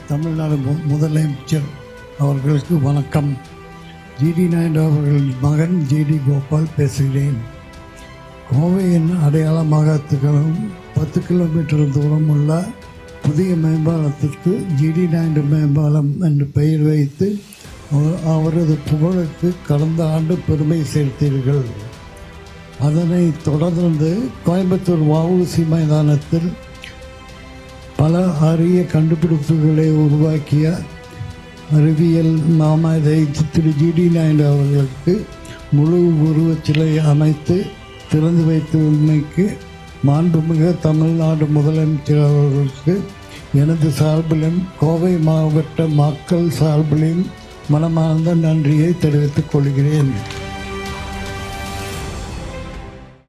தமிழ்நாடு முதலமைச்சர் அவர்களுக்கு வணக்கம். ஜிடி நாயுடு அவர்களின் மகன் ஜிடி கோபால் பேசுகிறேன். கோவையின் அடையாளமாக திகழும் 10 கிலோமீட்டர் தூரம் உள்ள புதிய மேம்பாலத்திற்கு ஜிடி நாயுடு மேம்பாலம் என்று பெயர் வைத்து அவரது புகழுக்கு கடந்த ஆண்டு பெருமை சேர்த்தீர்கள். அதனை தொடர்ந்து கோயம்புத்தூர் வஉசி மைதானத்தில் பல அரிய கண்டுபிடிப்புகளை உருவாக்கிய அறிவியல் மாமேதை திரு ஜிடி நாயுடு அவர்களுக்கு முழு உருவச்சிலை அமைத்து திறந்து வைத்தமைக்கு மாண்புமிகு தமிழ்நாடு முதலமைச்சர் அவர்களுக்கு எனது சார்பிலும் கோவை மாவட்ட மக்கள் சார்பிலும் மனமார்ந்த நன்றியை தெரிவித்துக் கொள்கிறேன்.